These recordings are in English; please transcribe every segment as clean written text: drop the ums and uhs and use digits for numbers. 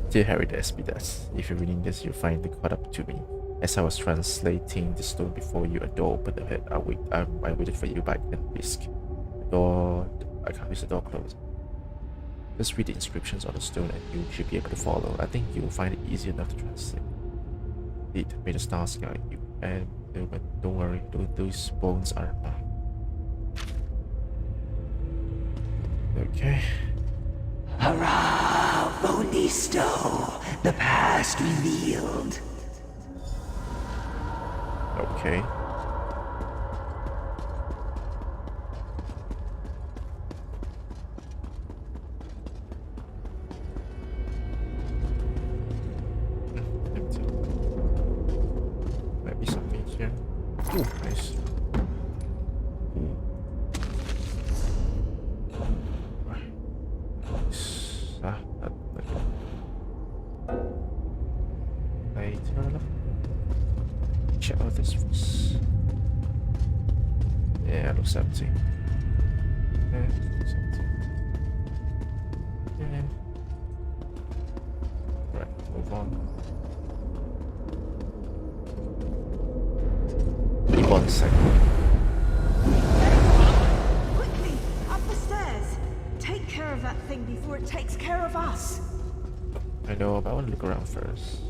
Dear Harry, the does. If you're reading this, you finally caught up to me. As I was translating the stone before you, a door opened ahead. I waited for you, but I couldn't risk. The door, I can't use the door closed. Just read the inscriptions on the stone and you should be able to follow. I think you'll find it easy enough to translate. Indeed, may the stars guide you. And don't worry, those bones are mine. Okay. Hurrah, Bonisto! The past revealed. Okay. Empty. Might be something here. Ooh, nice. Check out this first. Yeah, it looks empty. Yeah, it looks empty. Yeah. Right, move on. Keep on second. Quickly, up the stairs. Take care of that thing before it takes care of us. I know, but I want to look around first.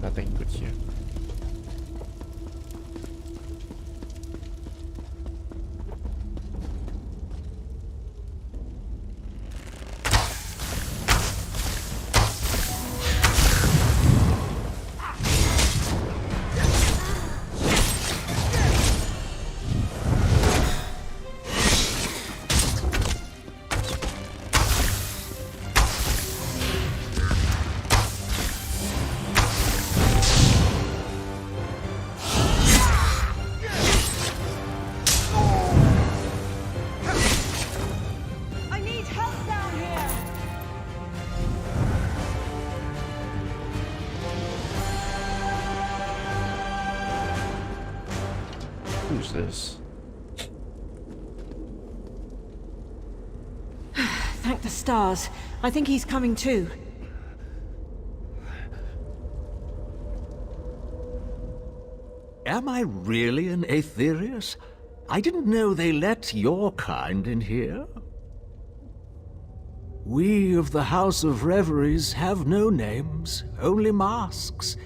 Nothing good here. I need help down here. Who's this? Thank the stars. I think he's coming too. Am I really an Aetherius? I didn't know they let your kind in here. We of the House of Reveries have no names, only masks.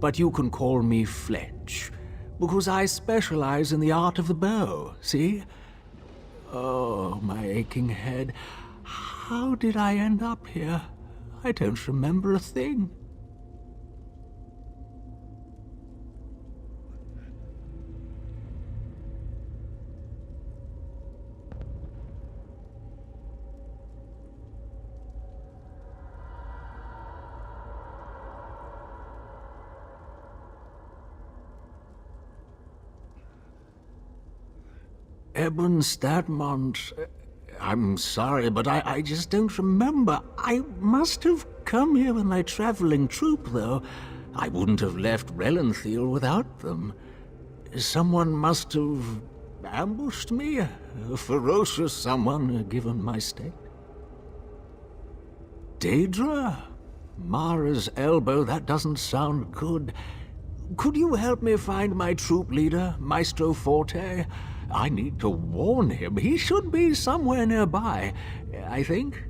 But you can call me Fletch, because I specialize in the art of the bow, see? Oh, my aching head. How did I end up here? I don't remember a thing. Eben Stadmont, I'm sorry, but I just don't remember. I must have come here in a traveling troupe, though. I wouldn't have left Relenthal without them. Someone must have ambushed me. A ferocious someone, given my state. Daedra? Mara's elbow, that doesn't sound good. Could you help me find my troop leader, Maestro Forte? I need to warn him. He should be somewhere nearby, I think.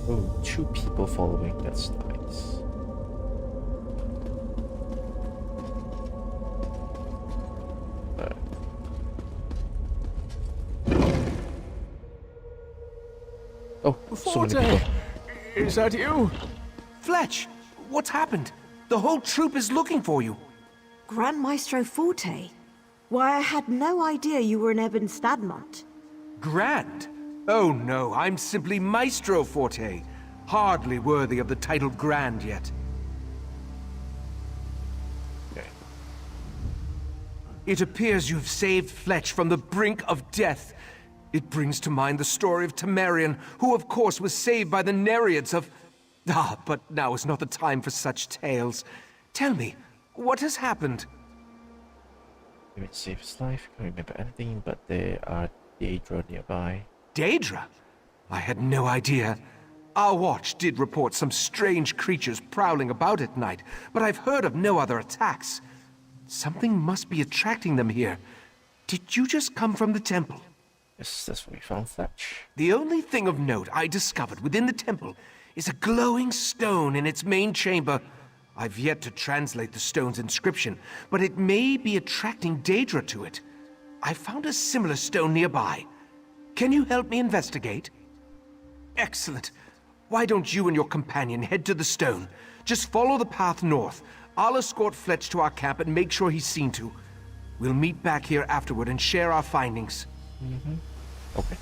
Oh, 2 people following. That's nice. Oh, so many Forte! people. Is that you? Fletch, what's happened? The whole troop is looking for you. Grand Maestro Forte? Why, I had no idea you were an Eben Stadmont. Grand? Oh no, I'm simply Maestro Forte. hardly worthy of the title Grand yet. Okay. It appears you've saved Fletch from the brink of death. It brings to mind the story of Temerian, who of course was saved by the Nereids of... Ah, but now is not the time for such tales. Tell me, what has happened? It saved his life. Can't remember anything, but there are Daedra nearby. Daedra? I had no idea. Our watch did report some strange creatures prowling about at night, but I've heard of no other attacks. Something must be attracting them here. Did you just come from the temple? Yes, that's where we found Fletch. The only thing of note I discovered within the temple is a glowing stone in its main chamber. I've yet to translate the stone's inscription, but it may be attracting Daedra to it. I found a similar stone nearby. Can you help me investigate? Excellent. Why don't you and your companion head to the stone? Just follow the path north. I'll escort Fletch to our camp and make sure he's seen to. We'll meet back here afterward and share our findings. Okay.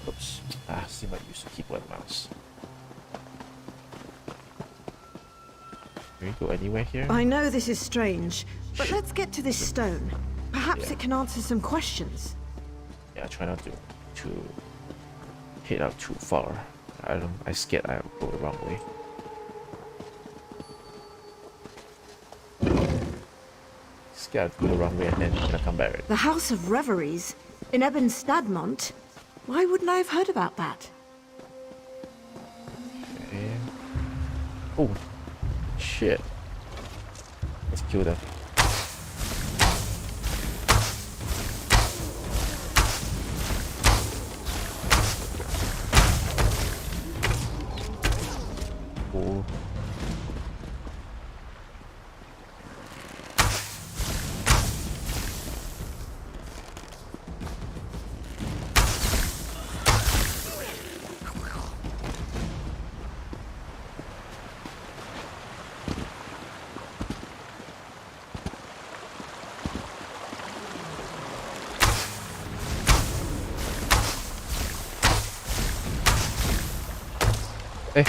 Oops. Seems like I used to keyboard and mouse. Can we go anywhere here? I know this is strange, but let's get to this stone. Perhaps Yeah. it can answer some questions. Yeah, try not to hit out too far. I scared I'll go the wrong way. Scared I'll go the wrong way and then gonna come back. The House of Reveries in Stadmont. Why wouldn't I have heard about that? Okay. Oh, shit. Let's kill them. Oh. Eh.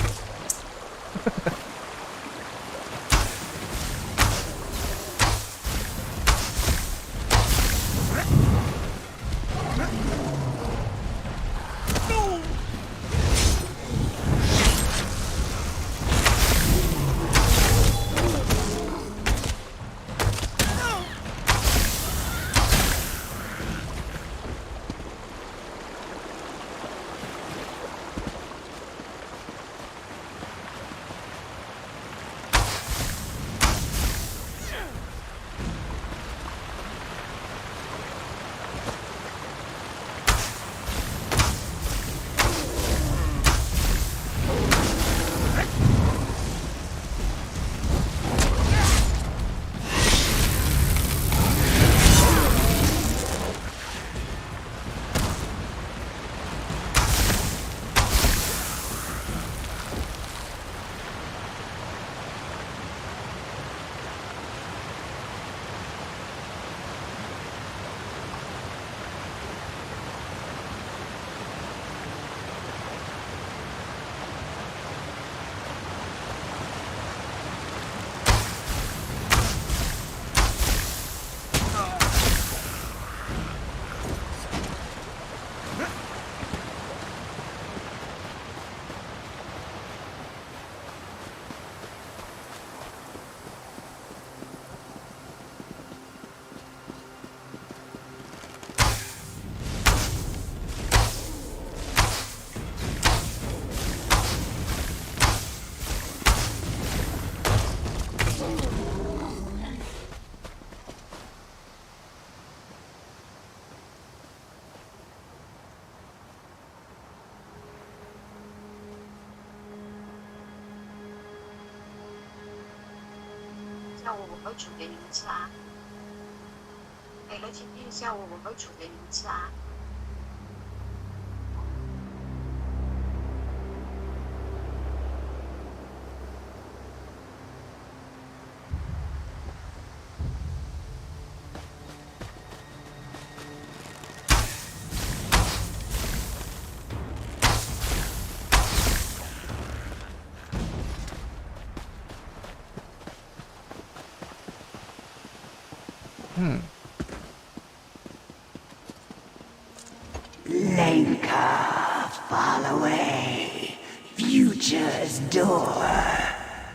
Lenka, fall away. Future's door.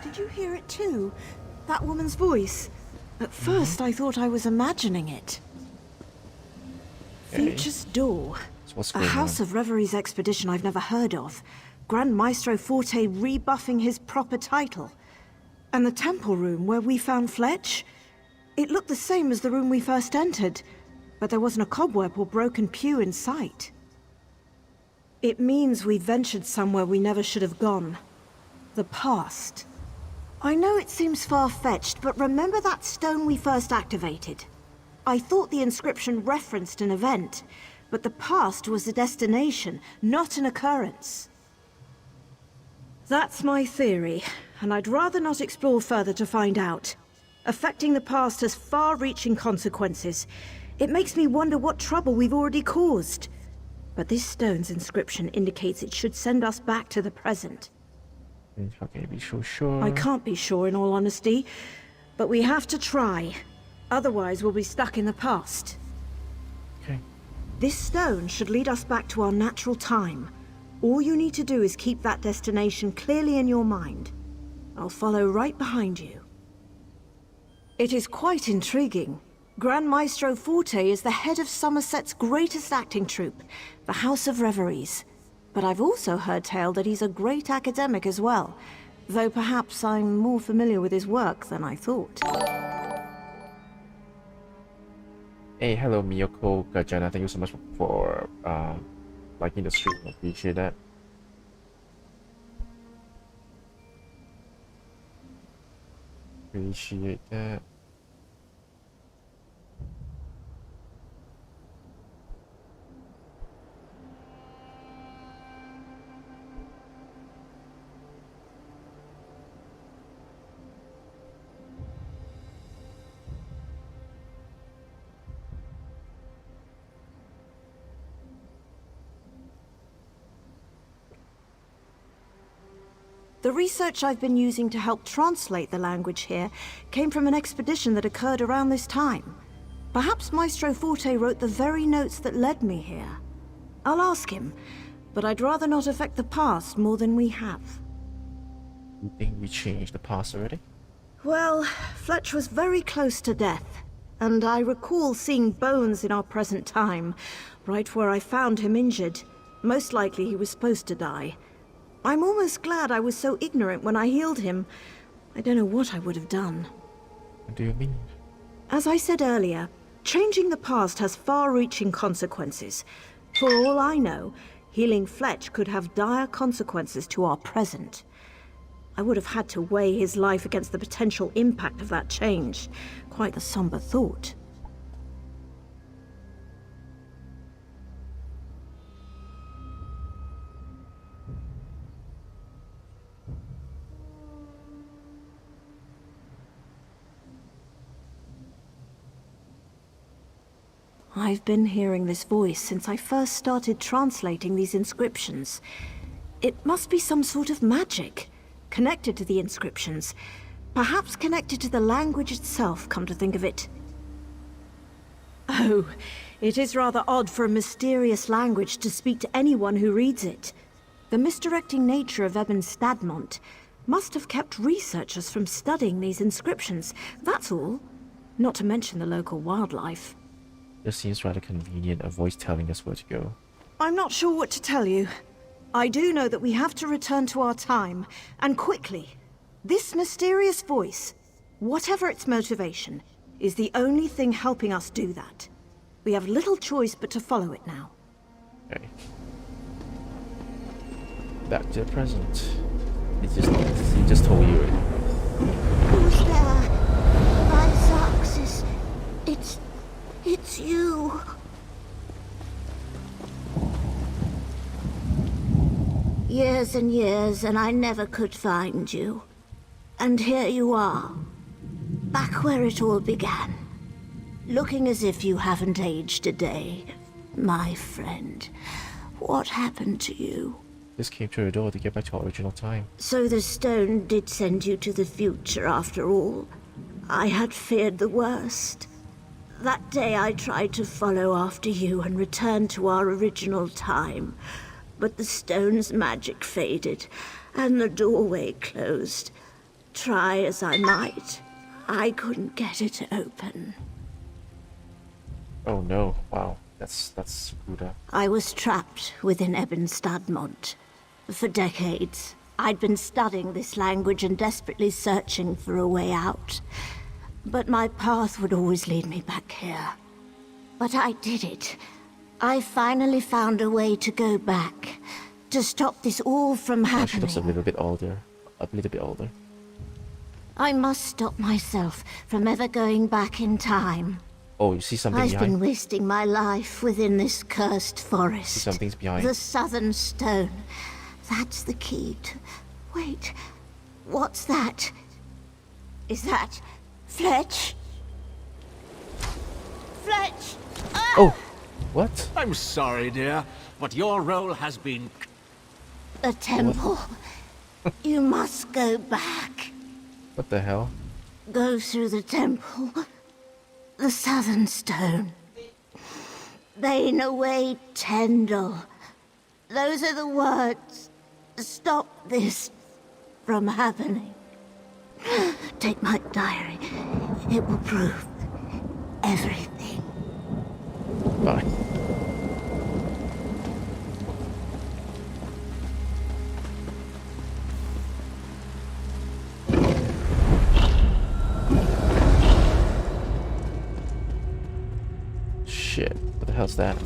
Did you hear it too? That woman's voice. At first, I thought I was imagining it. Okay. Future's Door. So what's A going House on? of Reveries expedition I've never heard of. Grand Maestro Forte rebuffing his proper title. And the temple room where we found Fletch? It looked the same as the room we first entered, but there wasn't a cobweb or broken pew in sight. It means we ventured somewhere we never should have gone. The past. I know it seems far-fetched, but remember that stone we first activated? I thought the inscription referenced an event, but the past was a destination, not an occurrence. That's my theory, and I'd rather not explore further to find out. Affecting the past has far-reaching consequences. It makes me wonder what trouble we've already caused. But this stone's inscription indicates it should send us back to the present. Okay, be so sure. I can't be sure in all honesty, but we have to try. Otherwise we'll be stuck in the past. Okay. This stone should lead us back to our natural time. All you need to do is keep that destination clearly in your mind. I'll follow right behind you. It is quite intriguing. Grand Maestro Forte is the head of Somerset's greatest acting troupe, the House of Reveries. But I've also heard tale that he's a great academic as well, though perhaps I'm more familiar with his work than I thought. Hey, hello Miyoko Gajana. Thank you so much for liking the stream. I appreciate that. Appreciate that. The research I've been using to help translate the language here came from an expedition that occurred around this time. Perhaps Maestro Forte wrote the very notes that led me here. I'll ask him, but I'd rather not affect the past more than we have. You think we changed the past already? Well, Fletch was very close to death, and I recall seeing bones in our present time, right where I found him injured. Most likely he was supposed to die. I'm almost glad I was so ignorant when I healed him. I don't know what I would have done. What do you mean? As I said earlier, changing the past has far-reaching consequences. For all I know, healing Fletch could have dire consequences to our present. I would have had to weigh his life against the potential impact of that change. Quite the somber thought. I've been hearing this voice since I first started translating these inscriptions. It must be some sort of magic, connected to the inscriptions. Perhaps connected to the language itself, come to think of it. Oh, it is rather odd for a mysterious language to speak to anyone who reads it. The misdirecting nature of Eben Stadmont must have kept researchers from studying these inscriptions, that's all. Not to mention the local wildlife. It seems rather convenient, a voice telling us where to go. I'm not sure what to tell you. I do know that we have to return to our time, and quickly. This mysterious voice, whatever its motivation, is the only thing helping us do that. We have little choice but to follow it now. Okay. Back to the present. He just told you it. Who's there? My Xerxes. It's you. Years and years, and I never could find you. And here you are. Back where it all began. Looking as if you haven't aged a day. My friend, what happened to you? Just came through the door to get back to our original time. So the stone did send you to the future after all. I had feared the worst. That day I tried to follow after you and return to our original time, but the stone's magic faded, and the doorway closed. Try as I might, I couldn't get it open. Oh no! Wow, that's screwed up. I was trapped within Ebbenstadmont. For decades, I'd been studying this language and desperately searching for a way out. But my path would always lead me back here. But I did it. I finally found a way to go back, to stop this all from Oh, she looks a happening. little bit older. A little bit older. I must stop myself from ever going back in time. Oh, you see something I've been behind? wasting my life within this cursed forest. See something's behind. The Southern Stone. That's the key to... Wait. What's that? Is that... Fletch? Fletch! Ah! Oh, what? I'm sorry, dear, but your role has been... A temple. You must go back. What the hell? Go through the temple. The Southern Stone. Bane away Tendel. Those are the words. Stop this from happening. Take my diary. It will prove everything. Bye. Shit, what the hell's that?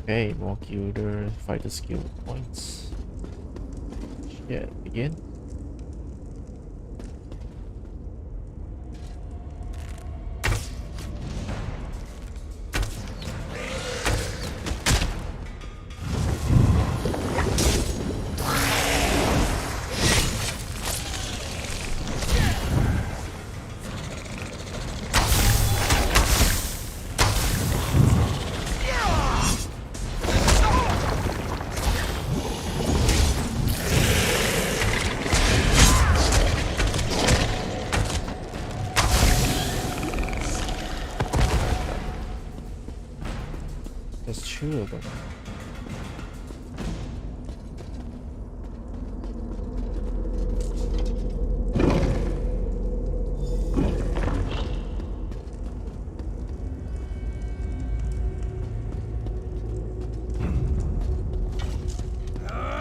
Okay, more cuter fighter skill points. Shit, again? There's two of them.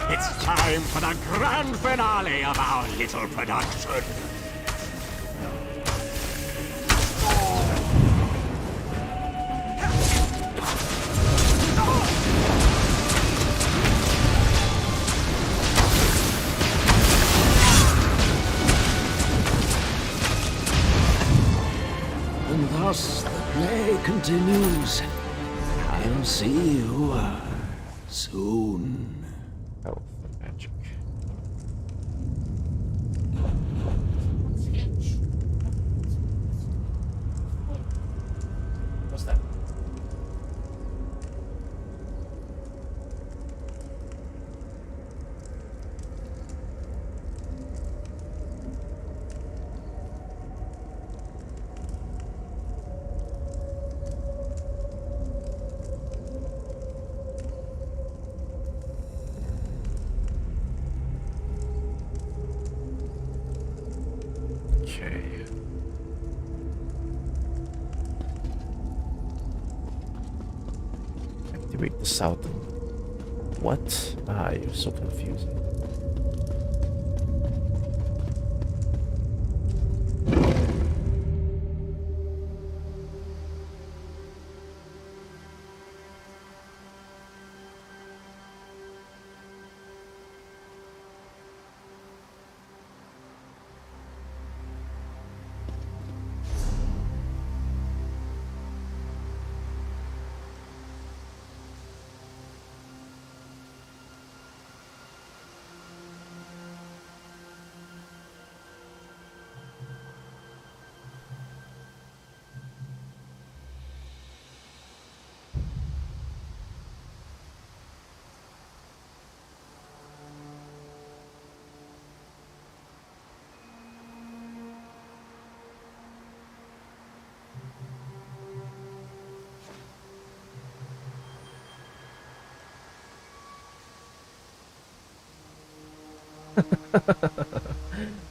It's time for the grand finale of our little production. And thus the play continues. I'll see you soon. Health and magic. What's that? Okay. Activate the southern. What? Ah, you're so confusing.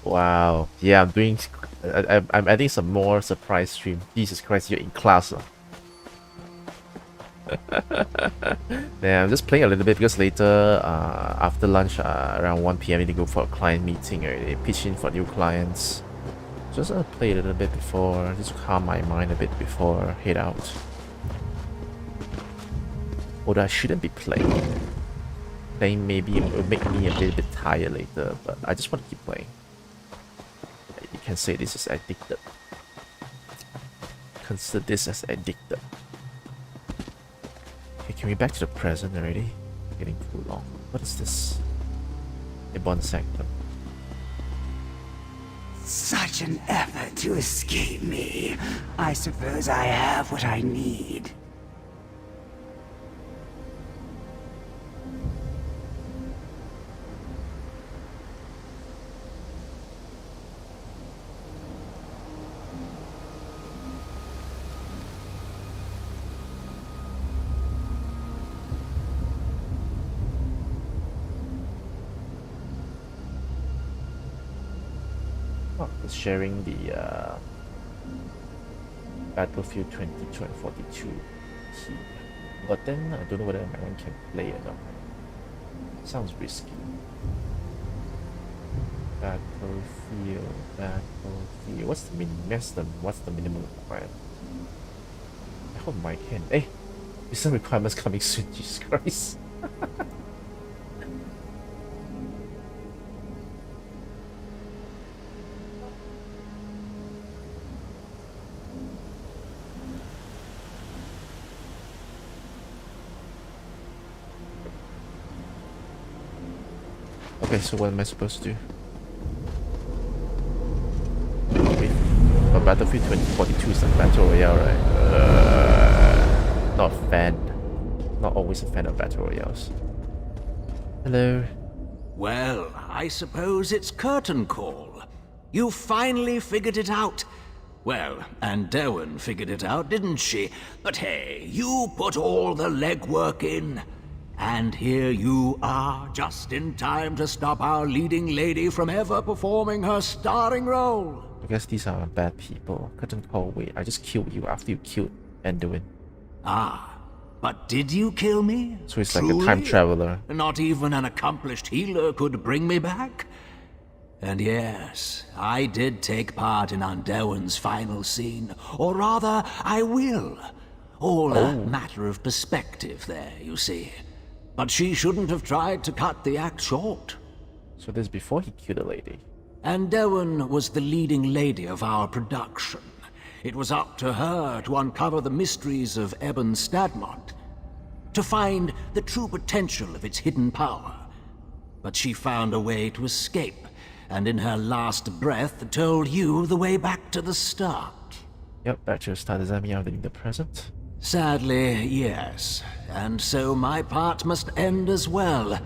Wow. Yeah, I'm doing. I'm adding some more surprise stream. Jesus Christ, you're in class. Yeah, I'm just playing a little bit because later, after lunch, around 1 p.m., I need to go for a client meeting already. Pitch in for new clients. Just play a little bit before, just calm my mind a bit before head out. Although I shouldn't be playing. Playing maybe will make me a little bit tired later, but I just want to keep playing. You can say this is addicted. Consider this as addicted. Okay, can we back to the present already? Getting too long. What is this? A bonus sanctum. Such an effort to escape me. I suppose I have what I need. Oh, it's sharing the Battlefield 2242 key. But then I don't know whether my one can play or not. Sounds risky. Battlefield. What's the minimum requirement? I hope mine can. Hey, there's some requirements coming soon. Jesus Christ. Okay, so what am I supposed to do? Wait, but Battlefield 2042 is a battle royale, right? Not a fan. Not always a fan of battle royales. Hello. Well, I suppose it's curtain call. You finally figured it out. Well, and Derwin figured it out, didn't she? But hey, you put all the legwork in. And here you are, just in time to stop our leading lady from ever performing her starring role. I guess these are bad people. Curtain call, wait, I just killed you after you killed Anduin. Ah, but did you kill me? So it's like a time traveler. Not even an accomplished healer could bring me back? And yes, I did take part in Anderwin's final scene. Or rather, I will. All a matter of perspective there, you see. But she shouldn't have tried to cut the act short. So this is before he killed a lady. Anderwin was the leading lady of our production. It was up to her to uncover the mysteries of Ebon Stadmont, to find the true potential of its hidden power. But she found a way to escape, and in her last breath told you the way back to the start. Yep, back to the start. Does that mean I'm in the present? Sadly, yes. And so my part must end as well.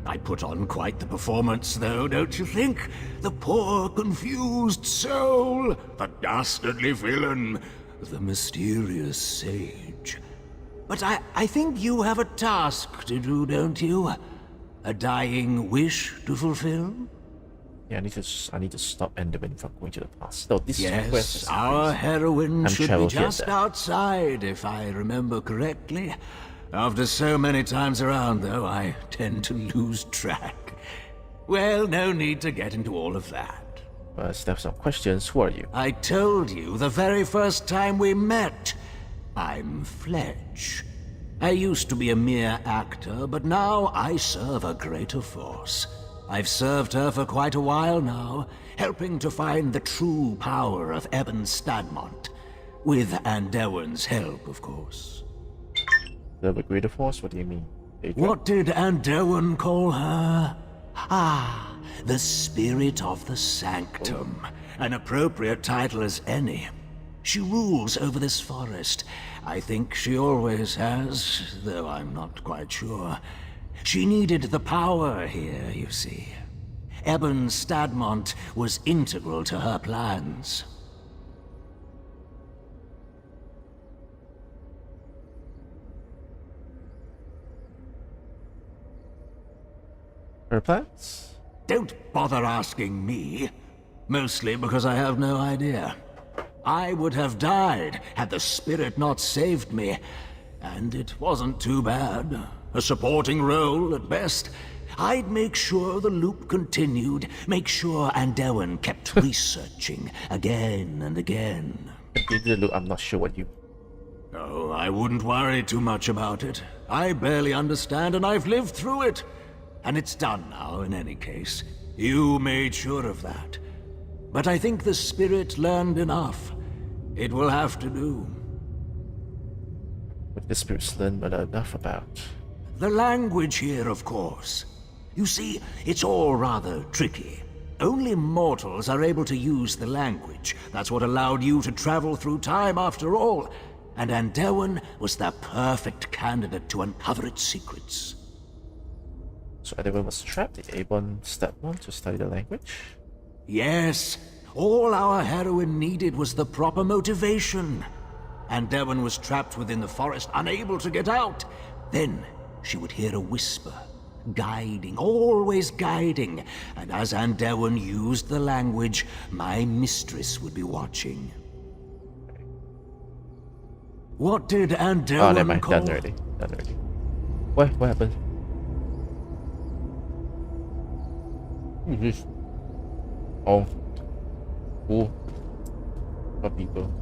I put on quite the performance, though, don't you think? The poor, confused soul, the dastardly villain, the mysterious sage. But I think you have a task to do, don't you? A dying wish to fulfill? Yeah, I need to stop Enderman from going to the past. No, this quest Yes, is our crazy. heroine should be traveled here just then. outside, if I remember correctly. After so many times around, though, I tend to lose track. Well, no need to get into all of that. Step some questions. Who are you? I told you the very first time we met. I'm Fletch. I used to be a mere actor, but now I serve a greater force. I've served her for quite a while now, helping to find the true power of Ebon Stadmont. With Anderwin's help, of course. Serve a greater force? What do you mean? Adrian? What did Anderwin call her? Ah, the Spirit of the Sanctum. An appropriate title as any. She rules over this forest. I think she always has, though I'm not quite sure. She needed the power here, you see. Ebon Stadmont was integral to her plans. Her plans? Don't bother asking me. Mostly because I have no idea. I would have died had the spirit not saved me. And it wasn't too bad. A supporting role at best. I'd make sure the loop continued, make sure Andelwin kept researching again and again. I'm not sure what you... Oh, I wouldn't worry too much about it. I barely understand and I've lived through it. And it's done now, in any case. You made sure of that. But I think the spirit learned enough. It will have to do. What the spirits learn enough about? The language here, of course. You see, it's all rather tricky. Only mortals are able to use the language. That's what allowed you to travel through time after all. And Andelwin was the perfect candidate to uncover its secrets. So Andelwin was trapped in Avon Step 1 to study the language? Yes. All our heroine needed was the proper motivation. Andelwin was trapped within the forest, unable to get out. Then she would hear a whisper, guiding, always guiding. And as Andelwin used the language, my mistress would be watching. What did Andelwin Oh, never mind. call... Done already. What happened? Who's this? Oh. Cool. What people?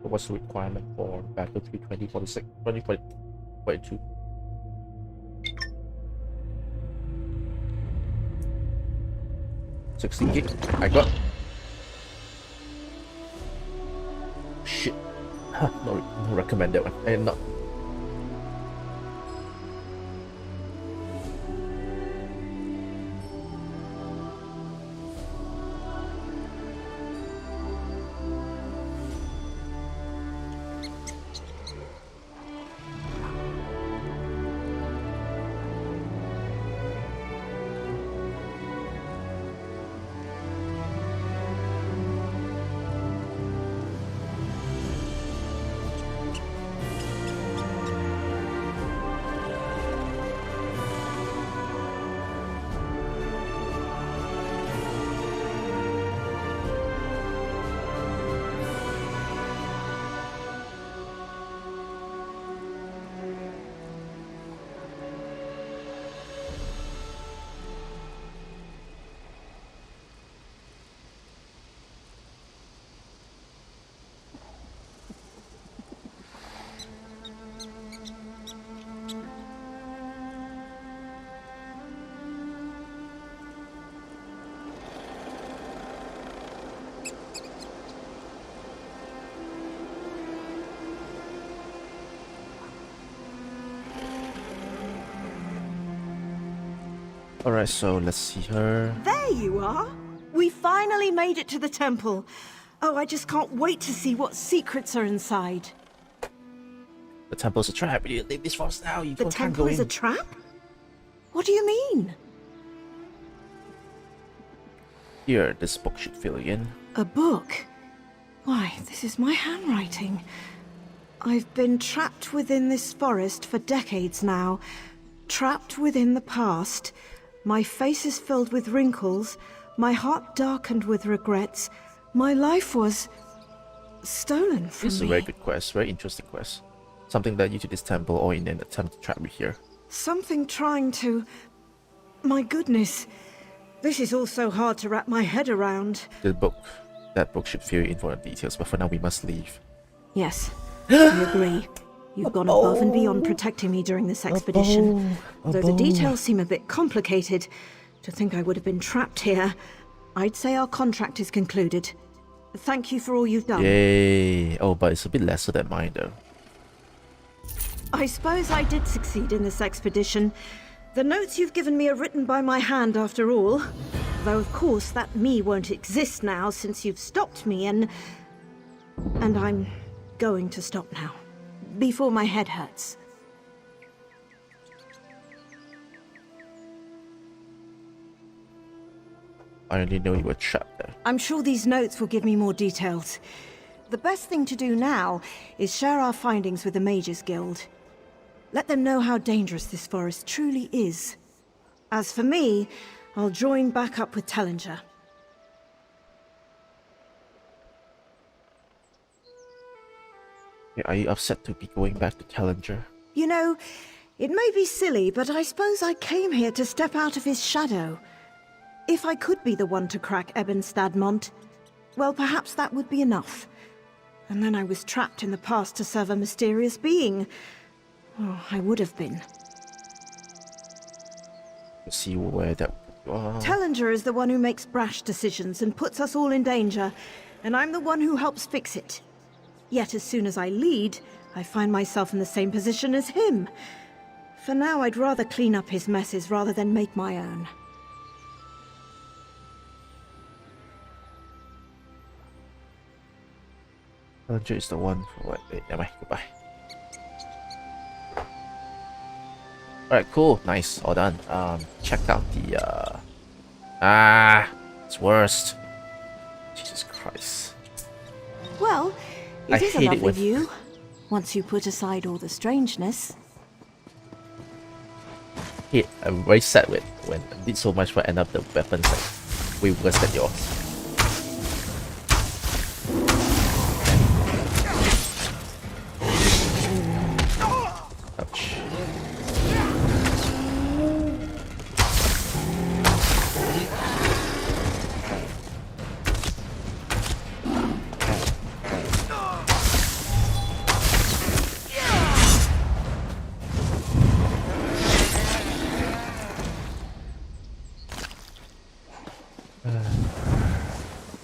What's the requirement for Battlefield 2046, 2042? $60 GB. I got. Shit. No recommended one. And not. Alright, so let's see her. There you are! We finally made it to the temple. Oh, I just can't wait to see what secrets are inside. The temple's a trap. You leave this forest now. You The can't temple go is in. a trap? What do you mean? Here, this book should fill you in. A book? Why, this is my handwriting. I've been trapped within this forest for decades now. Trapped within the past. My face is filled with wrinkles. My heart darkened with regrets. My life was stolen from This is a me. very good quest, very interesting quest. Something led you to this temple or in an attempt to trap me here. Something trying to... My goodness. This is all so hard to wrap my head around. That book should fill you in for the details, but for now we must leave. Yes, I agree. You've gone above and beyond protecting me during this expedition. Though the details seem a bit complicated, to think I would have been trapped here, I'd say our contract is concluded. Thank you for all you've done. Yay! Oh, but it's a bit lesser than mine though. I suppose I did succeed in this expedition. The notes you've given me are written by my hand after all. Though of course that me won't exist now since you've stopped me and I'm going to stop now. Before my head hurts. I only know you were trapped there. I'm sure these notes will give me more details. The best thing to do now is share our findings with the Mages Guild. Let them know how dangerous this forest truly is. As for me, I'll join back up with Tellinger. Are you upset to be going back to Tellinger? You know, it may be silly, but I suppose I came here to step out of his shadow. If I could be the one to crack Ebon Stadmont, well, perhaps that would be enough. And then I was trapped in the past to serve a mysterious being. Oh, I would have been. Let's see where that... Tellinger is the one who makes brash decisions and puts us all in danger, and I'm the one who helps fix it. Yet as soon as I lead, I find myself in the same position as him. For now, I'd rather clean up his messes rather than make my own. Tellinger is the one for what? Wait, never mind. Goodbye. Alright, cool. Nice. All done. Checked out the, it's worst. Jesus Christ. Well, I it is a hate it lovely with- view, once you put aside all the strangeness. I'm very sad with when I did so much but end up the weapons like way worse than yours. Ouch.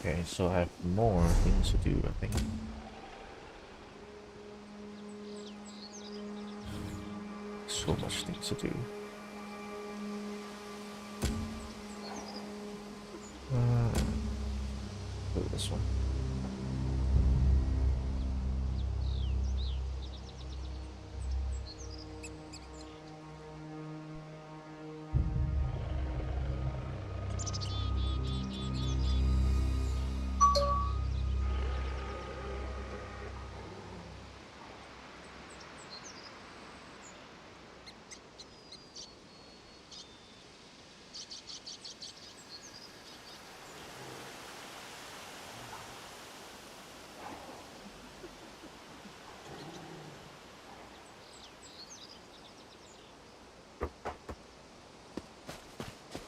Okay, so I have more things to do, I think. So much things to do. Do this one.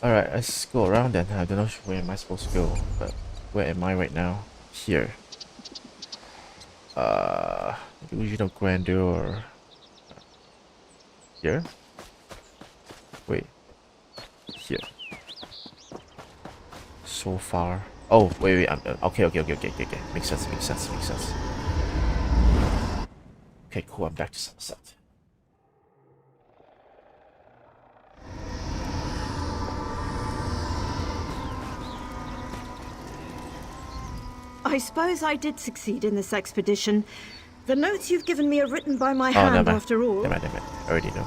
Alright, let's go around then. I don't know where am I supposed to go, but where am I right now? Here. Illusion of Grandeur. Here? Wait. Here. So far. Oh, wait, I'm okay. Makes sense. Okay, cool, I'm back to sunset. I suppose I did succeed in this expedition. The notes you've given me are written by my Oh, never hand, mind. after all. Never mind. I already know.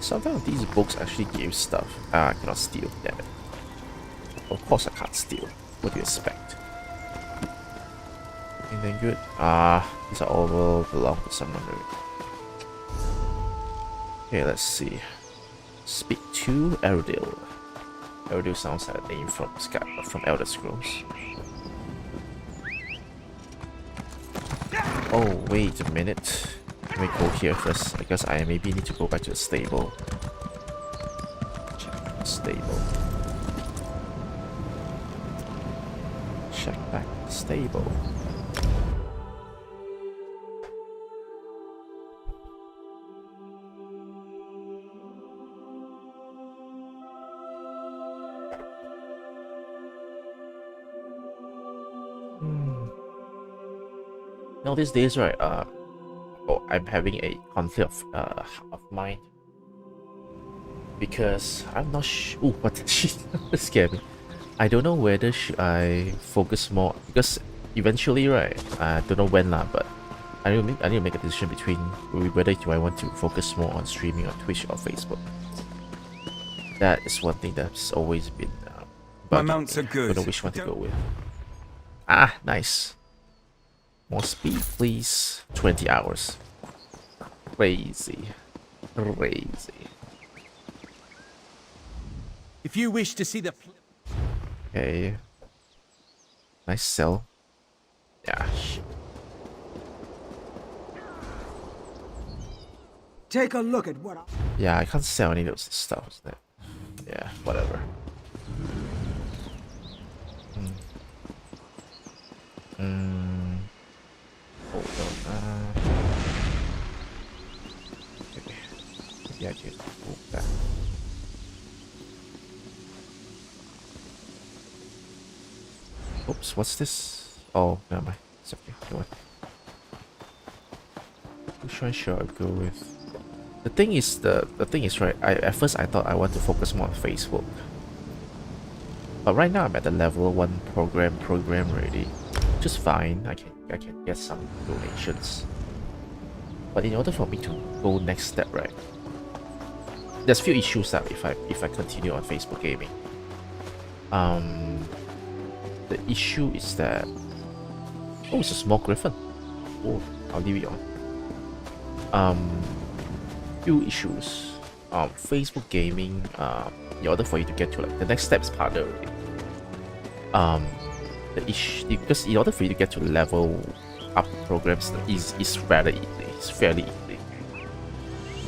Sometimes these books actually give stuff. I cannot steal, damn it. Of course I can't steal. What do you expect? Anything good? These are all will belong to someone. Okay, let's see. Speak to Eredil. Eredil sounds like a name from Elder Scrolls. Oh, wait a minute. Let me go here first, because I maybe need to go back to the stable. Check the stable. Check back the stable. Now these days, right, oh, I'm having a conflict of mind because I'm not sure. Oh, what the shit? That scared me. I don't know whether should I focus more because eventually, right? I don't know when lah, but I need to make a decision between whether do I want to focus more on streaming on Twitch or Facebook. That is one thing that's always been. My mounts are good. I don't know which one to go with. Ah, nice. More speed, please. 20 hours. Crazy. Crazy. If you wish to see the... Okay. Nice sell. Yeah, shit. Take a look at what I... Yeah, I can't sell any of those stuff, isn't it? Yeah, whatever. Hold on. Okay. Maybe I can move that. Oops, what's this? Oh, never mind. It's okay. Go on. Which one should I go with? The thing is, right. At first I thought I want to focus more on Facebook, but right now I'm at the level 1 program already, which is fine. I can get some donations, but in order for me to go next step, right, there's few issues that if I continue on Facebook gaming. The issue is that it's a small griffin. Oh, I'll leave it on. Few issues. Facebook gaming. In order for you to get to like the next step is partner already. The issue, because in order for you to get to level up programs is fairly easy. It's fairly easy.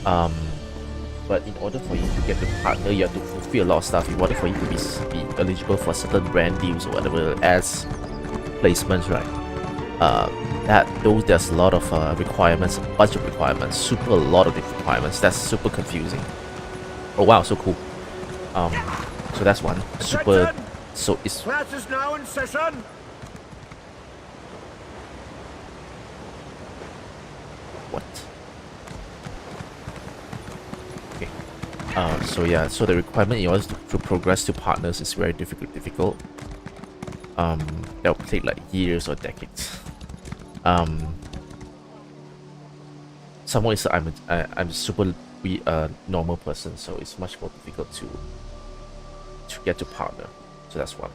But in order for you to get the partner, you have to fulfill a lot of stuff. In order for you to be eligible for certain brand deals or whatever as placements, right? There's a lot of requirements, a bunch of requirements, a lot of requirements. That's super confusing. Oh wow, so cool. So that's one. Super. So it's. Class is now in session. What? Okay. So yeah. So the requirement in order to progress to partners is very difficult. That'll take like years or decades. Someone is I'm super normal person, so it's much more difficult to get to partner. So that's one.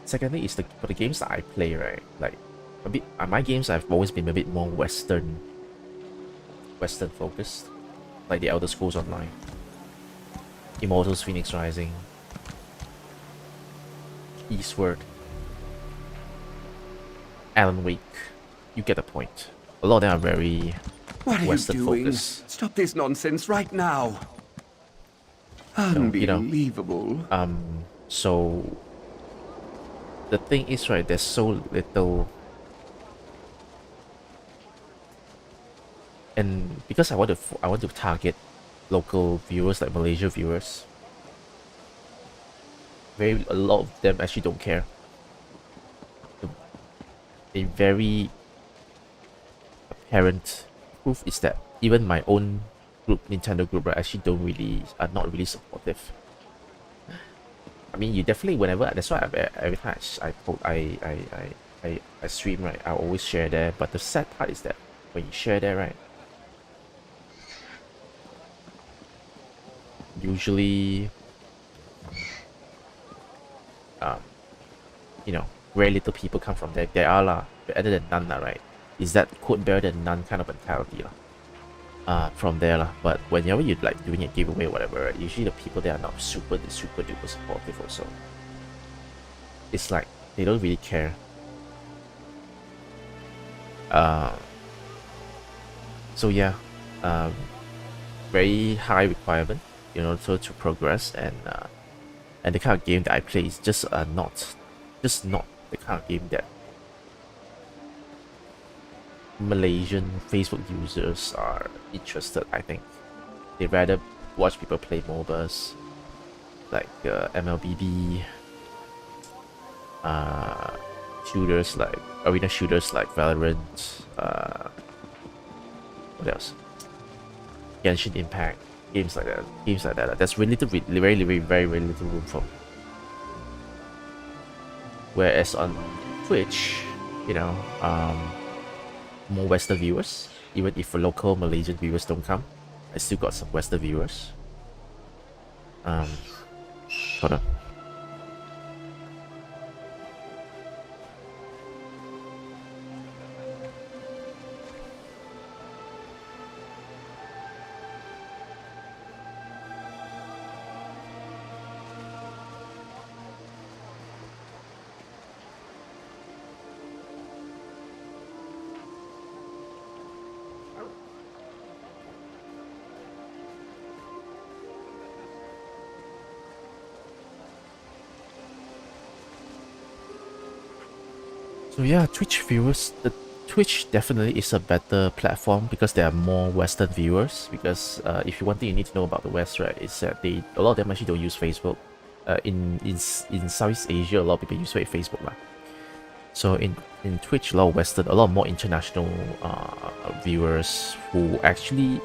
Secondly is for the games that I play, right? Like a bit my games I've always been a bit more Western focused, like the Elder Scrolls Online, Immortals Phoenix Rising, Eastward, Alan Wake. You get the point. A lot of them are very What are Western you doing? focused. Stop this nonsense right now. You know, Unbelievable. So the thing is, right, there's so little, and because I want to target local viewers, like Malaysia viewers. A lot of them actually don't care. A very apparent proof is that even my own group, Nintendo group, right, actually are not really supportive. I mean, you definitely, whenever, that's why every time I stream, right, I always share there. But the sad part is that when you share there, right, usually, you know, very little people come from there. There are lah, better than none lah, right? Is that quote better than none kind of mentality lah? From there lah. But whenever you're like doing a giveaway or whatever, right, usually the people there are not super duper supportive also. It's like they don't really care. So yeah, very high requirement, you know, so to progress, and the kind of game that I play is just not the kind of game that Malaysian Facebook users are interested. I think they rather watch people play MOBAs like MLBB, shooters like arena shooters like Valorant, What else? Genshin Impact, games like that. Games like that. There's really very little room for. Whereas on Twitch, you know, more Western viewers. Even if local Malaysian viewers don't come, I still got some Western viewers. Hold on. So yeah, Twitch viewers, the Twitch definitely is a better platform because there are more Western viewers. Because if you one thing you need to know about the West, right, is that a lot of them actually don't use Facebook. In Southeast Asia, a lot of people use Facebook lah. So in Twitch, a lot more international viewers who actually,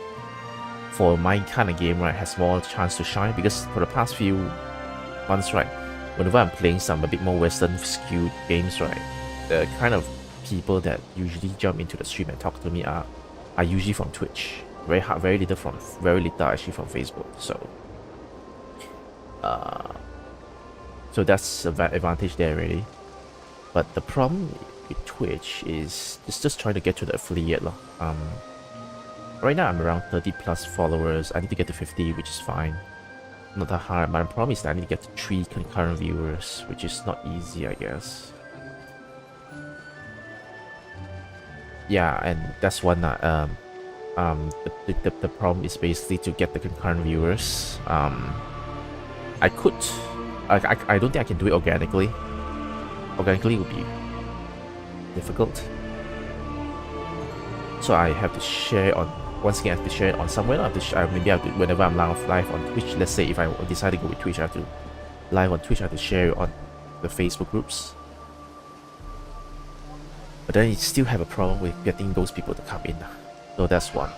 for my kind of game, right, has more chance to shine. Because for the past few months, right, whenever I'm playing some a bit more Western skewed games, right, the kind of people that usually jump into the stream and talk to me are usually from Twitch. Very little actually from Facebook. So that's an advantage there really. But the problem with Twitch is it's just trying to get to the affiliate lah. Right now I'm around 30 plus followers. I need to get to 50, which is fine. Not that hard. But the problem is that I need to get to 3 concurrent viewers, which is not easy, I guess. Yeah, and that's one. The problem is basically to get the concurrent viewers. I don't think I can do it organically. Organically would be difficult. So I have to share on. Once again, I have to share it on somewhere. Maybe I have to, whenever I'm live on Twitch. Let's say if I decide to go with Twitch, I have to live on Twitch. I have to share it on the Facebook groups. But then you still have a problem with getting those people to come in. So that's one.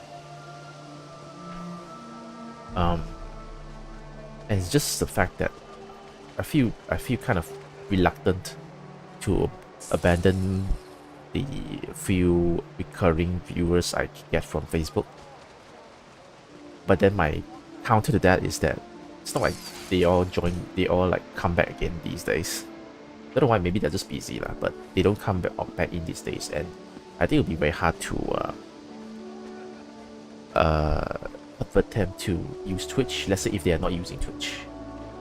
And it's just the fact that I feel kind of reluctant to abandon the few recurring viewers I get from Facebook. But then my counter to that is that it's not like they all like come back again these days. I don't know why, maybe they're just busy lah, but they don't come back in these days, and I think it'll be very hard to convert them to use Twitch. Let's say if they are not using Twitch,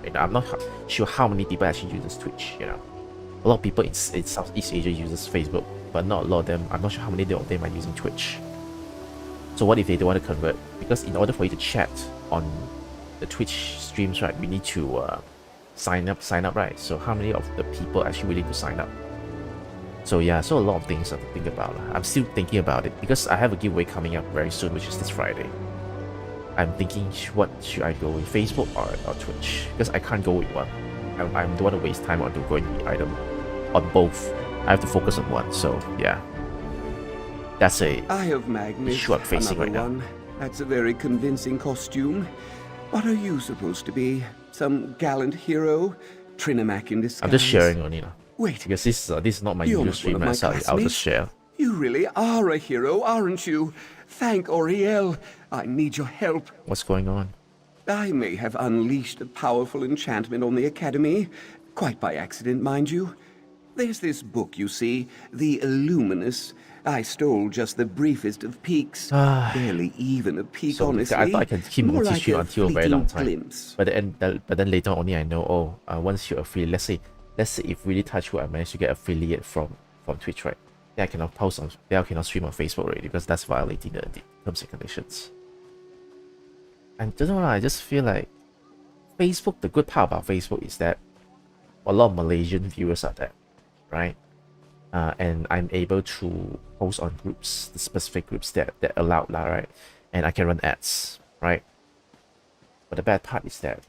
you know, I'm not sure how many people actually uses Twitch. You know, a lot of people in Southeast Asia uses Facebook, but not a lot of them. I'm not sure how many of them are using Twitch. So what if they don't want to convert? Because in order for you to chat on the Twitch streams, right, we need to sign up, right? So how many of the people are actually willing to sign up? So yeah, so a lot of things I have to think about. I'm still thinking about it because I have a giveaway coming up very soon, which is this Friday. I'm thinking, what should I go with, Facebook or Twitch? Because I can't go with one. I don't want to waste time on going either on both. I have to focus on one. So yeah, that's a Eye of Magnus, issue I'm facing right one. now. That's a very convincing costume. What are you supposed to be? Some gallant hero? Trinimac in disguise? I'm just sharing on, you know. Wait, Because this is not my you're usual not one stream, of my so I'll classmates? just share. You really are a hero, aren't you? Thank Auriel. I need your help. What's going on? I may have unleashed a powerful enchantment on the Academy. Quite by accident, mind you. There's this book, you see, The Illuminous. I stole just the briefest of peeks. Barely even a peek, So honestly. I thought I can keep More on like teaching a until a very long fleeting time. glimpse. But then later on, only I know. Once you're affiliate, let's say if really touch wood, I managed to get affiliate from Twitch, right? Then I cannot post on. Then I cannot stream on Facebook already because that's violating the terms and conditions. And I don't know, I just feel like Facebook. The good part about Facebook is that a lot of Malaysian viewers are there, right? And I'm able to post on groups, the specific groups that allowed lah, right? And I can run ads, right? But the bad part is that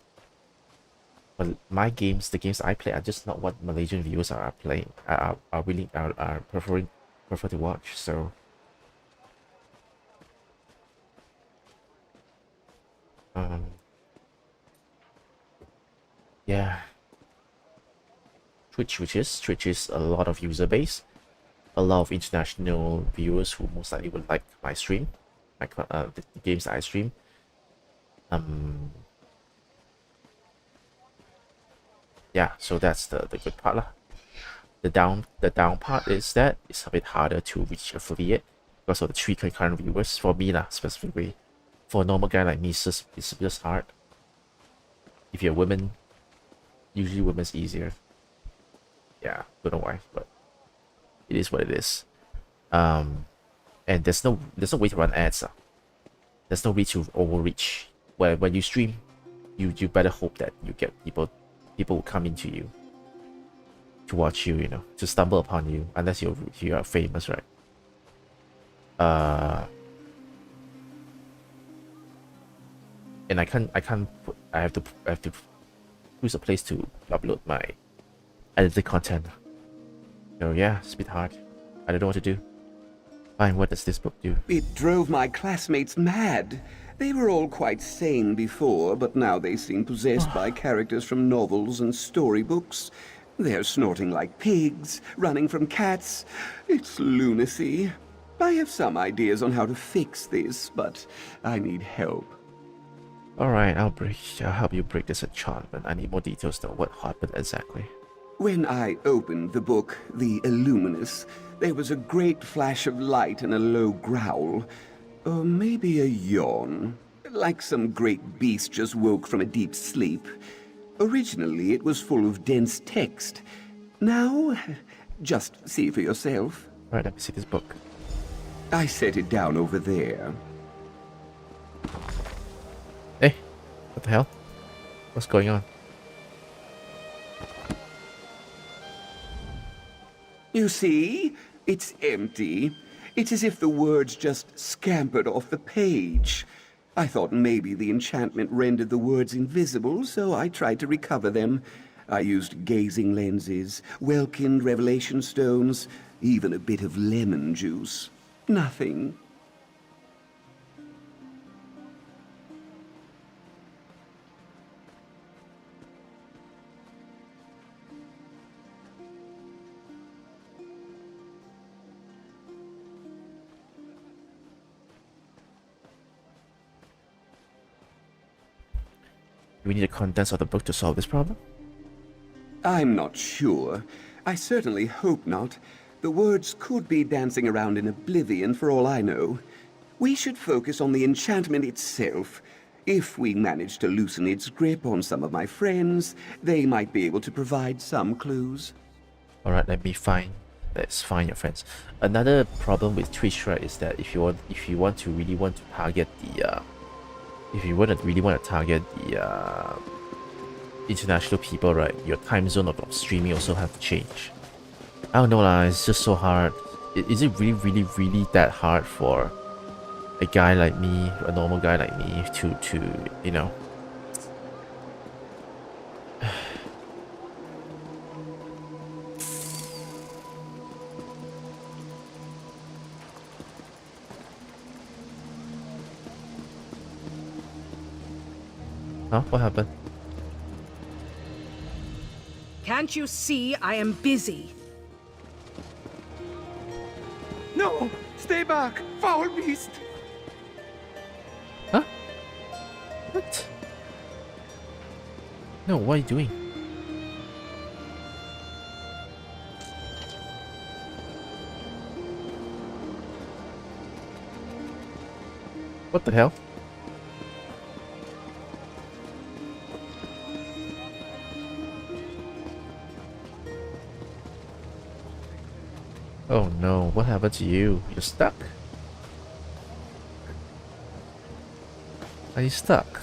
the games I play are just not what Malaysian viewers are playing, are prefer to watch. So Um, yeah. Twitch is a lot of user base, a lot of international viewers who most likely would like my stream, the games that I stream. Yeah, so that's the good part lah. The down part is that it's a bit harder to reach affiliate because of the 3 concurrent viewers for me lah, specifically. For a normal guy like me, it's just hard. If you're a woman, usually women's easier. Yeah, don't know why, but it is what it is. And there's no way to run ads. There's no way to overreach. When you stream, you better hope that you get people will come into you to watch you, to stumble upon you, unless you are famous, right? And I have to choose a place to upload my edited content. So yeah, it's a bit hard. I don't know what to do. Fine, what does this book do? It drove my classmates mad. They were all quite sane before, but now they seem possessed by characters from novels and storybooks. They're snorting like pigs, running from cats. It's lunacy. I have some ideas on how to fix this, but I need help. Alright, I'll help you break this enchantment. I need more details on what happened exactly. When I opened the book, The Illuminous, there was a great flash of light and a low growl. Or maybe a yawn. Like some great beast just woke from a deep sleep. Originally, it was full of dense text. Now, just see for yourself. Alright, let me see this book. I set it down over there. Hey, what the hell? What's going on? You see? It's empty. It's as if the words just scampered off the page. I thought maybe the enchantment rendered the words invisible, so I tried to recover them. I used gazing lenses, Welkind revelation stones, even a bit of lemon juice. Nothing. Do we need the contents of the book to solve this problem? I'm not sure. I certainly hope not. The words could be dancing around in oblivion for all I know. We should focus on the enchantment itself. If we manage to loosen its grip on some of my friends, they might be able to provide some clues. Alright, let's find your friends. Another problem with Twitch, right, is that if you really want to target the international people, right, your time zone of streaming also have to change. I don't know lah, it's just so hard. Is it really that hard for a guy like me, a normal guy like me, to Huh? What happened? Can't you see I am busy? No! Stay back! Foul beast! Huh? What? No, what are you doing? What the hell? Oh no, what happened to you? You're stuck? Are you stuck?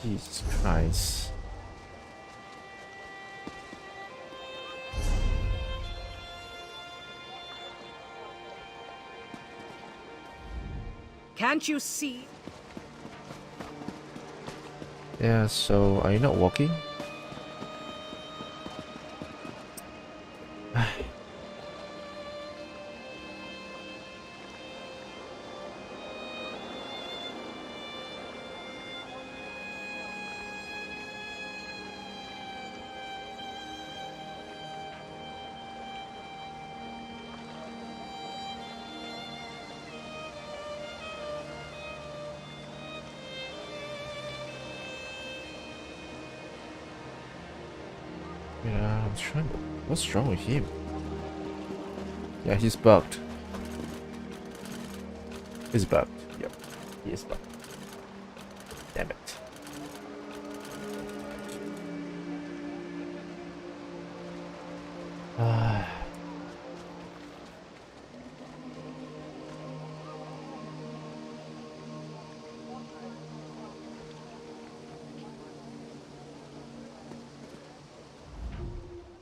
Jesus Christ. Can't you see? Yeah, so are you not walking? Yeah, I'm trying. What's wrong with him? Yeah, he's bugged. He's bugged. Yep, he is bugged. Damn it.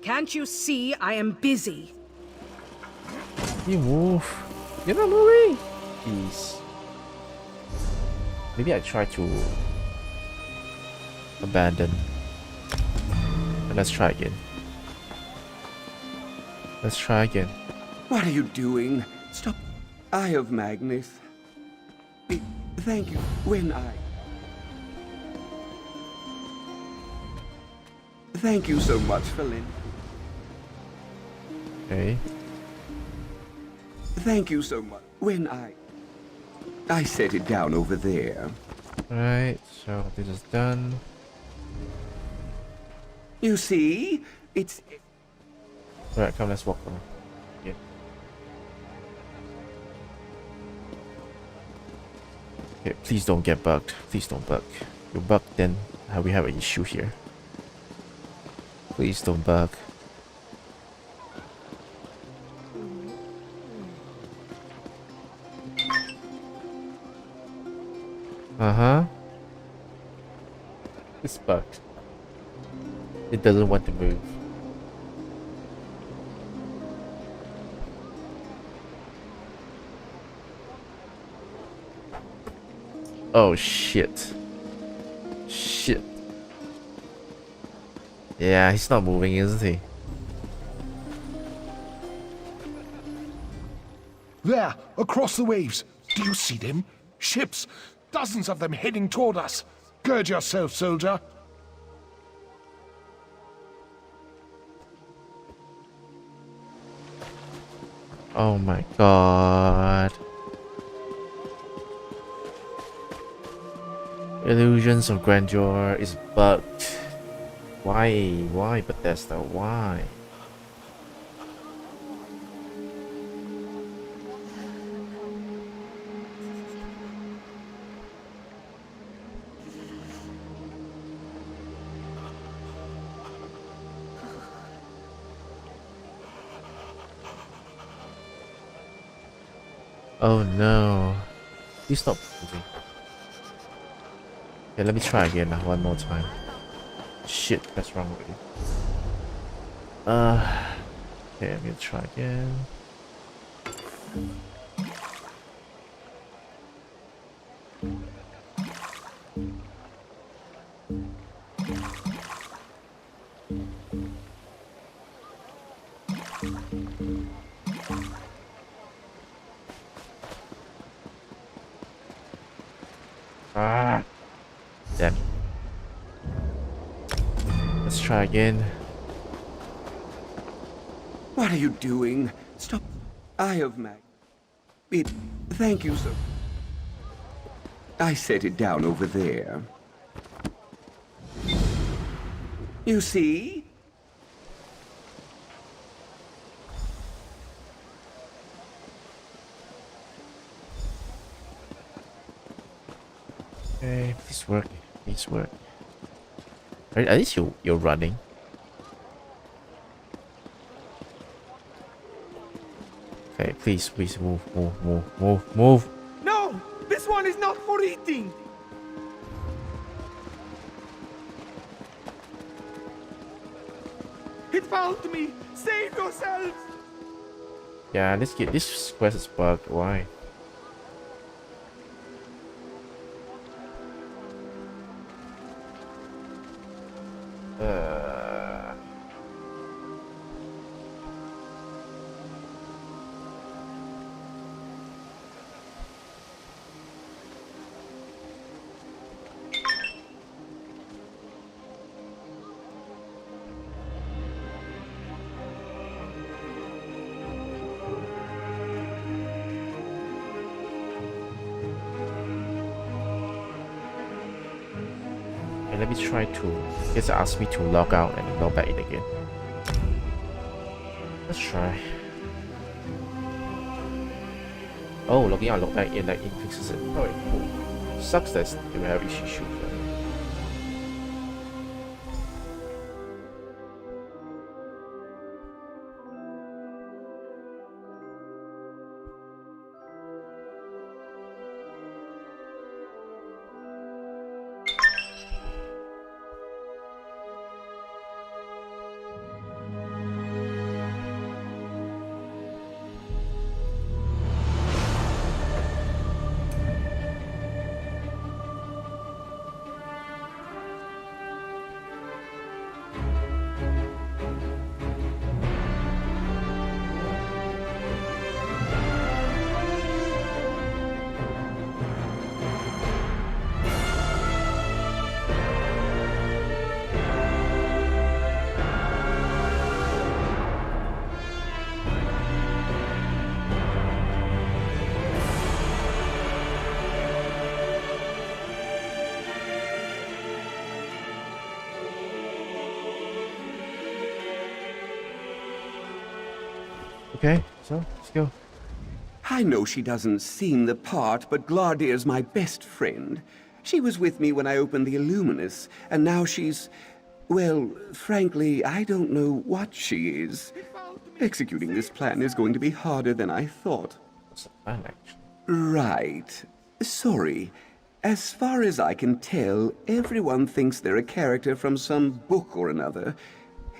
Can't you see I am busy? You move. You're not moving. Please. Maybe I try to abandon. And let's try again. Let's try again. What are you doing? Stop. Eye of Magnus. Thank you. Thank you so much for lending. Okay. Thank you so much. I set it down over there. Alright, so this is done. You see? It's... Alright, come, let's walk on. Yeah. Okay, please don't get bugged. Please don't bug. If you bug, then we have an issue here. Please don't bug. Uh-huh. It's bugged. It doesn't want to move. Oh shit. Shit. Yeah, he's not moving, isn't he? There, across the waves. Do you see them? Ships. Dozens of them heading toward us. Gird yourself, soldier. Oh my god. Illusions of grandeur is bugged. Why? Why, Bethesda? Why? Oh no. Please stop moving. Okay, let me try again now, one more time. Shit, that's wrong with you. Okay, I'm gonna try again. Ah, damn. Let's try again. What are you doing? Stop. Eye of Mag. Thank you so... I set it down over there. You see? Okay, please work. Please work. At least you're running. Okay, please move. No! This one is not for eating! It found me! Save yourselves! Yeah, this quest is bugged. Why? Okay, let me try to. Guess it asked me to log out and then log back in again. Let's try. Oh, logging out, log back in, like fixes it. Alright, cool. Sucks that you have issue. Okay, so let's go. I know she doesn't seem the part, but Glardir's my best friend. She was with me when I opened the Illuminus, and now she's... well, frankly, I don't know what she is. Executing this plan is going to be harder than I thought. What's the plan, actually? Right. Sorry. As far as I can tell, everyone thinks they're a character from some book or another.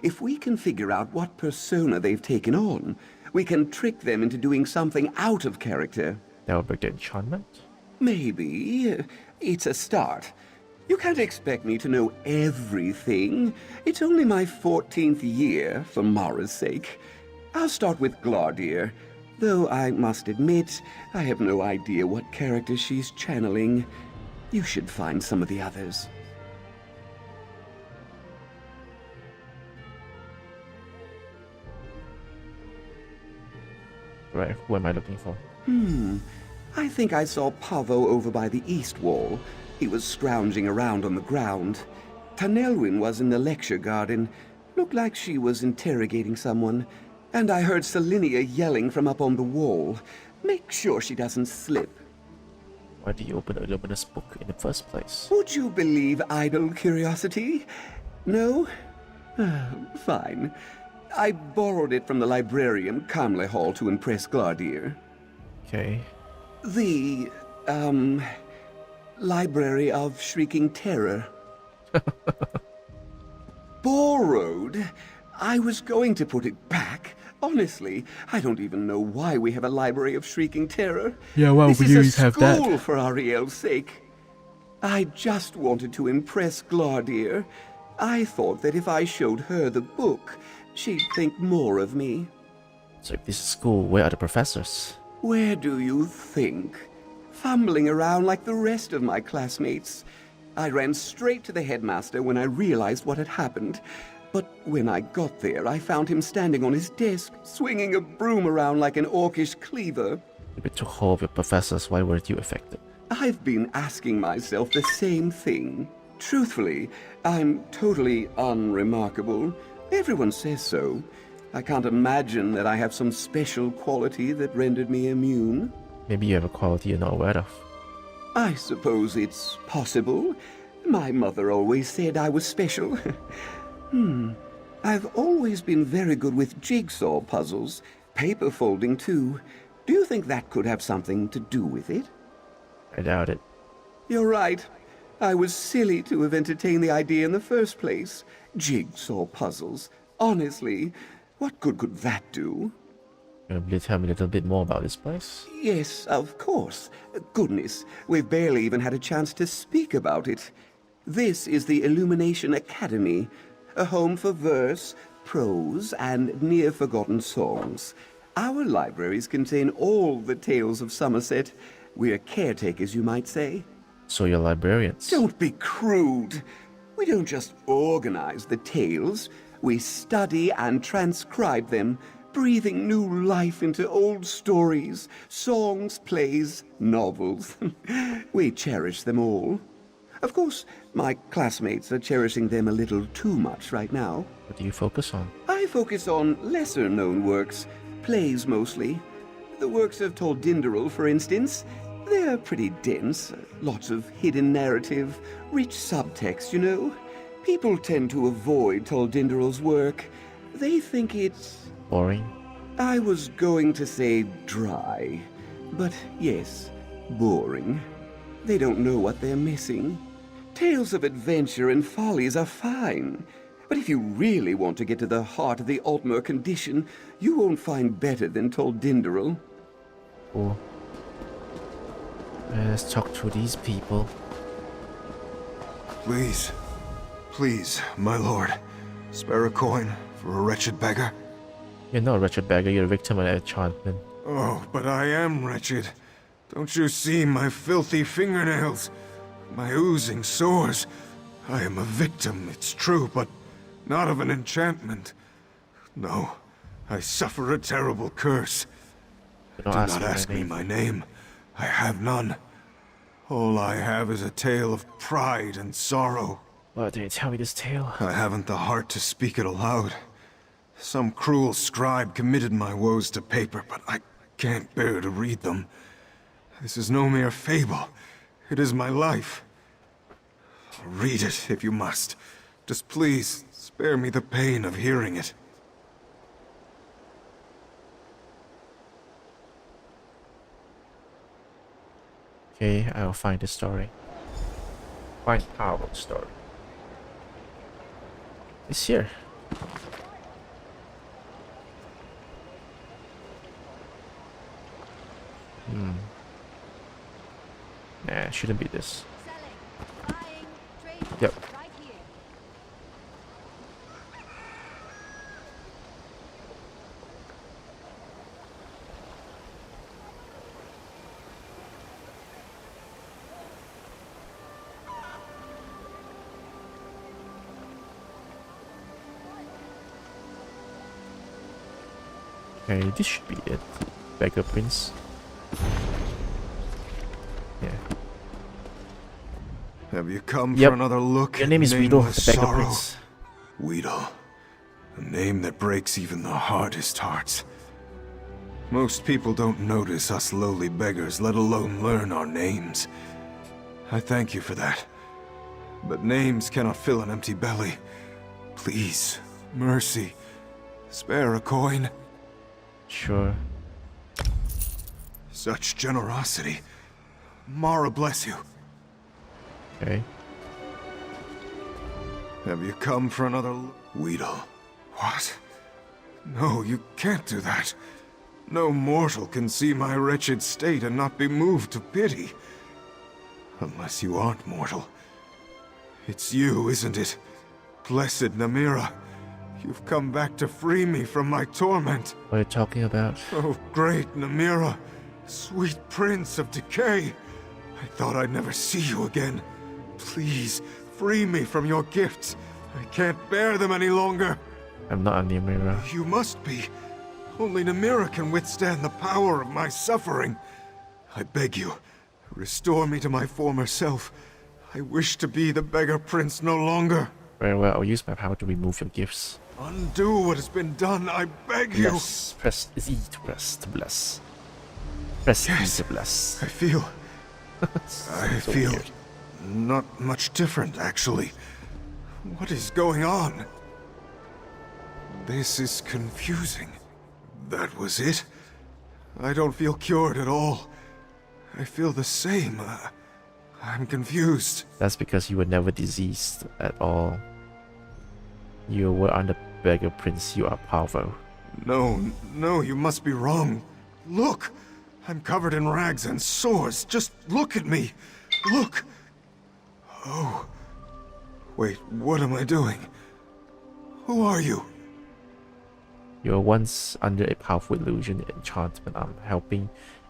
If we can figure out what persona they've taken on, we can trick them into doing something out of character. That will break the enchantment? Maybe. It's a start. You can't expect me to know everything. It's only my 14th year, for Mara's sake. I'll start with Glardir, though I must admit, I have no idea what character she's channeling. You should find some of the others. Right, who am I looking for? I think I saw Pavo over by the east wall. He was scrounging around on the ground. Tanelwyn was in the lecture garden. Looked like she was interrogating someone. And I heard Selinia yelling from up on the wall. Make sure she doesn't slip. Why did you open the Illuminous book in the first place? Would you believe idle curiosity? No? Fine. I borrowed it from the librarian, Camley Hall, to impress Glardir. Okay. The, Library of Shrieking Terror. Borrowed? I was going to put it back. Honestly, I don't even know why we have a Library of Shrieking Terror. Yeah, why this would is you a have that? school for Ariel's sake. I just wanted to impress Glardir. I thought that if I showed her the book, she'd think more of me. So if this is school, where are the professors? Where do you think? Fumbling around like the rest of my classmates. I ran straight to the headmaster when I realized what had happened. But when I got there, I found him standing on his desk, swinging a broom around like an orcish cleaver. If it took hold of your professors, why weren't you affected? I've been asking myself the same thing. Truthfully, I'm totally unremarkable. Everyone says so. I can't imagine that I have some special quality that rendered me immune. Maybe you have a quality you're not aware of. I suppose it's possible. My mother always said I was special. I've always been very good with jigsaw puzzles, paper folding too. Do you think that could have something to do with it? I doubt it. You're right. I was silly to have entertained the idea in the first place. Jigsaw puzzles. Honestly, what good could that do? Can you tell me a little bit more about this place? Yes, of course. Goodness, we've barely even had a chance to speak about it. This is the Illumination Academy, a home for verse, prose, and near-forgotten songs. Our libraries contain all the tales of Somerset. We're caretakers, you might say. So you're librarians. Don't be crude. We don't just organize the tales. We study and transcribe them, breathing new life into old stories, songs, plays, novels. We cherish them all. Of course, my classmates are cherishing them a little too much right now. What do you focus on? I focus on lesser-known works, plays mostly. The works of Toldenderil, for instance, they're pretty dense, lots of hidden narrative, rich subtext, you know. People tend to avoid Toldenderil's work. They think it's... Boring? I was going to say dry, but yes, boring. They don't know what they're missing. Tales of adventure and follies are fine, but if you really want to get to the heart of the Altmer condition, you won't find better than Toldenderil. Cool. Let's talk to these people. Please, please, my lord, spare a coin for a wretched beggar. You're not a wretched beggar, you're a victim of an enchantment. Oh, but I am wretched. Don't you see my filthy fingernails? My oozing sores? I am a victim, it's true, but not of an enchantment. No, I suffer a terrible curse. Do Do not ask me my name. I have none. All I have is a tale of pride and sorrow. Why didn't you tell me this tale? I haven't the heart to speak it aloud. Some cruel scribe committed my woes to paper, but I can't bear to read them. This is no mere fable. It is my life. Read it, if you must. Just please, spare me the pain of hearing it. Okay, I'll find the story. Find powerful story. It's here. Nah, shouldn't be this. Yep. Okay, this should be it. Beggar Prince. Yeah. Have you come Yep. for another look? Your name is Weedle, nameless the Beggar sorrow? Prince. Weedle. A name that breaks even the hardest hearts. Most people don't notice us lowly beggars, let alone learn our names. I thank you for that. But names cannot fill an empty belly. Please, mercy, spare a coin. Sure. Such generosity. Mara bless you. Okay. Have you come for another Weedle? What? No, you can't do that. No mortal can see my wretched state and not be moved to pity. Unless you aren't mortal. It's you, isn't it? Blessed Namira. You've come back to free me from my torment. What are you talking about? Oh, great Namira. Sweet prince of decay. I thought I'd never see you again. Please, free me from your gifts. I can't bear them any longer. I'm not a Nimira. You must be. Only Namira can withstand the power of my suffering. I beg you, restore me to my former self. I wish to be the beggar prince no longer. Very well, I'll use my power to remove your gifts. Undo what has been done, I beg you. Bless. Press E to press to bless. Press Yes. E to bless. I feel I So feel weird. not much different, actually. What is going on? This is confusing. That was it? I don't feel cured at all. I feel the same. I'm confused. That's because you were never diseased at all. You were under Beggar Prince, you are powerful. No, you must be wrong. Look! I'm covered in rags and sores. Just look at me. Look! Oh. Wait, what am I doing? Who are you? You were once under a powerful illusion enchantment. I'm helping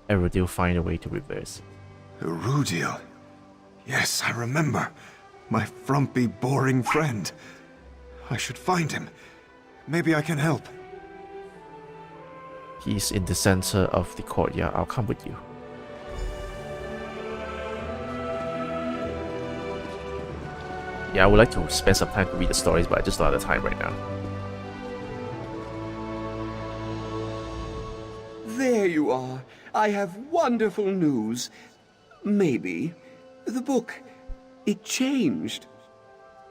Erodil find a way to reverse it. Erudiel. Yes, I remember. My frumpy, boring friend. I should find him. Maybe I can help. He's in the center of the courtyard. I'll come with you. Yeah, I would like to spend some time to read the stories, but I just don't have the time right now. There you are. I have wonderful news. Maybe. The book, it changed.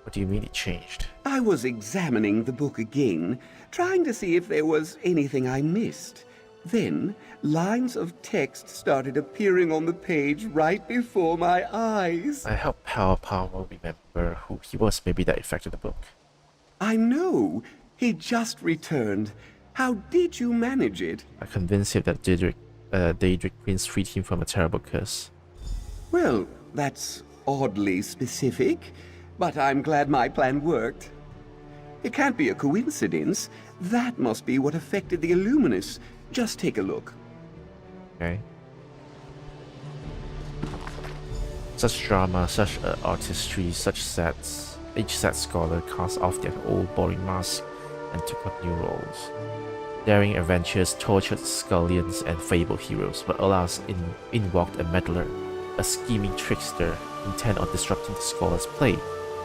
What do you mean it changed? I was examining the book again, trying to see if there was anything I missed. Then, lines of text started appearing on the page right before my eyes. I help Power remember who he was. Maybe that affected the book. I know. He just returned. How did you manage it? I convinced him that Daedric Prince freed him from a terrible curse. Well, that's oddly specific, but I'm glad my plan worked. It can't be a coincidence. That must be what affected the Illuminus. Just take a look. Okay. Such drama, such artistry, such sets. Each set scholar cast off their old boring mask and took up new roles. Daring adventures, tortured scullions, and fable heroes, but alas, in walked a meddler, a scheming trickster intent on disrupting the scholar's play.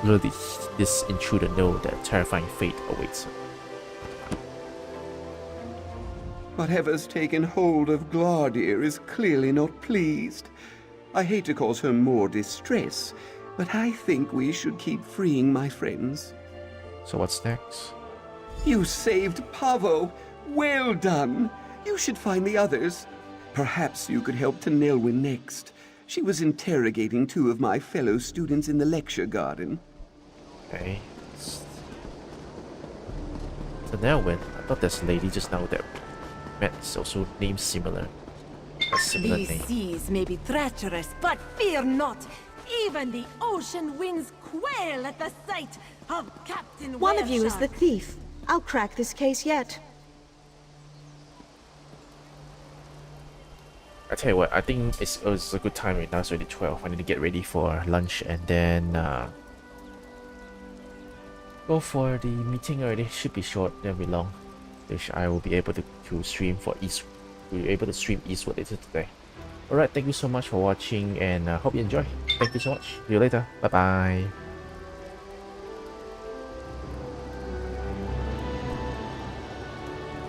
Little did this intruder know that a terrifying fate awaits him. Whatever's taken hold of Gladir is clearly not pleased. I hate to cause her more distress, but I think we should keep freeing my friends. So what's next? You saved Pavo! Well done! You should find the others. Perhaps you could help to Nelwyn next. She was interrogating 2 of my fellow students in the lecture garden. Okay. So Nelwyn, I thought this lady just now that met is also named similar. A similar These name. seas may be treacherous, but fear not. Even the ocean winds quail at the sight of Captain One of you is the Whaleshark. thief. I'll crack this case yet. I tell you what, I think it's a good time right now. It's already 12. I need to get ready for lunch and then go for the meeting already. Should be short, won't be long. Which I will be able to stream for East. We'll be able to stream Eastward later today. Alright, thank you so much for watching and hope you enjoy. Thank you so much. See you later. Bye bye.